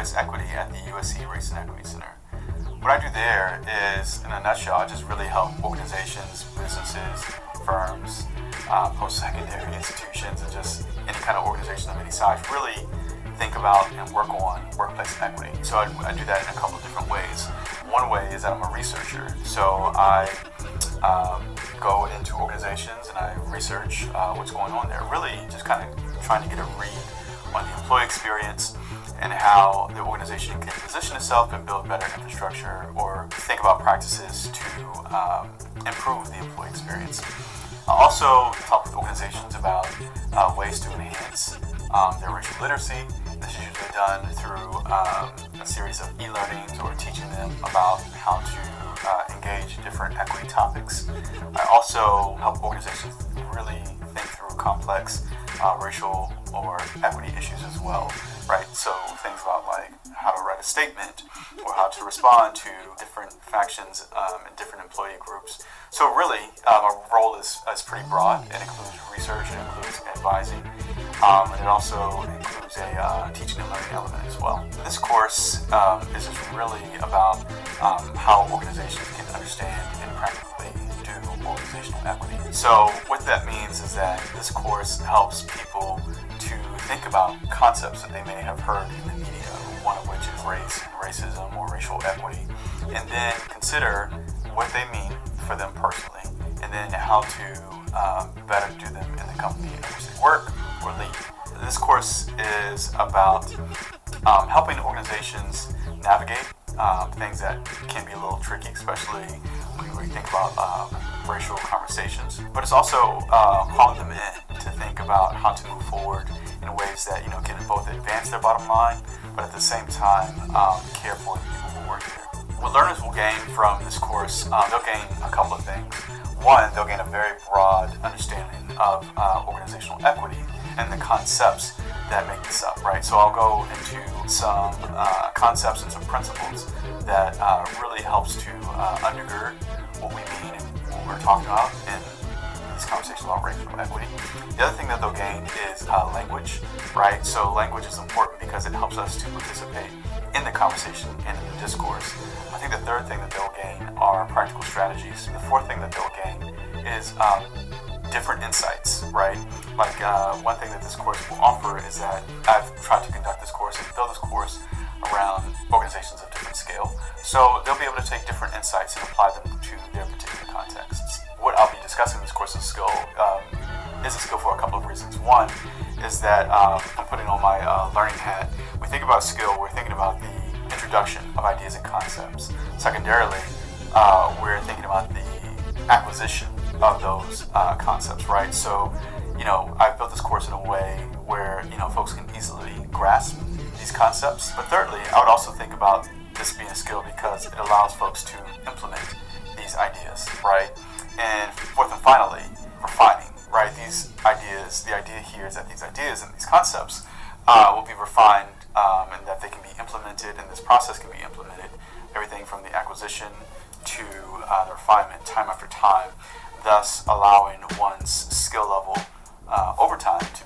Workplace Equity at the USC Race and Equity Center. What I do there is, in a nutshell, I just really help organizations, businesses, firms, post-secondary institutions, and just any kind of organization of any size really think about and work on workplace equity. So I do that in a couple of different ways. One way is that I'm a researcher. So I go into organizations and I research what's going on there. Really just kind of trying to get a read on the employee experience and how the organization can position itself and build better infrastructure or think about practices to improve the employee experience. I also talk with organizations about ways to enhance their racial literacy. This is usually done through a series of e-learnings or teaching them about how to engage different equity topics. I also help organizations really think through complex racial or equity issues as well, right? So things about like how to write a statement or how to respond to different factions and different employee groups. So really, our role is pretty broad. It includes research, it includes advising, and it also includes a teaching and learning element as well. This course is just really about how organizations can understand and practically do organizational equity. So what that means is that this course helps people to think about concepts that they may have heard in the media, one of which is race and racism or racial equity, and then consider what they mean for them personally, and then how to better do them in the company in which they work or lead. This course is about helping organizations navigate things that can be a little tricky, especially when we think about racial conversations. But it's also calling them in to think about how to move forward in ways that can both advance their bottom line, but at the same time care for the people who work there. What learners will gain from this course, they'll gain a couple of things. One, they'll gain a very broad understanding of organizational equity and the concepts that make this up, right? So I'll go into some concepts and some principles that really helps to undergird what we mean and what we're talking about in this conversation about racial equity. The other thing that they'll gain is language, right? So language is important because it helps us to participate in the conversation and in the discourse. I think the third thing that they'll gain are practical strategies. The fourth thing that they'll gain is different insights, right? Like one thing that this course will offer is that I've tried to conduct this course and build this course around organizations of different scale. So they'll be able to take different insights and apply them to their particular contexts. What I'll be discussing in this course is a skill for a couple of reasons. One is that I'm putting on my learning hat. We think about skill, we're thinking about the introduction of ideas and concepts. Secondarily, we're thinking about the acquisition of those concepts, right? So, I've built this course in a way where, folks can easily grasp these concepts. But thirdly, I would also think about this being a skill because it allows folks to implement these ideas, right? And fourth and finally, refining, right? These ideas, the idea here is that these ideas and these concepts will be refined and that they can be implemented, and this process can be implemented, everything from the acquisition to the refinement time after time, thus allowing one's skill level over time to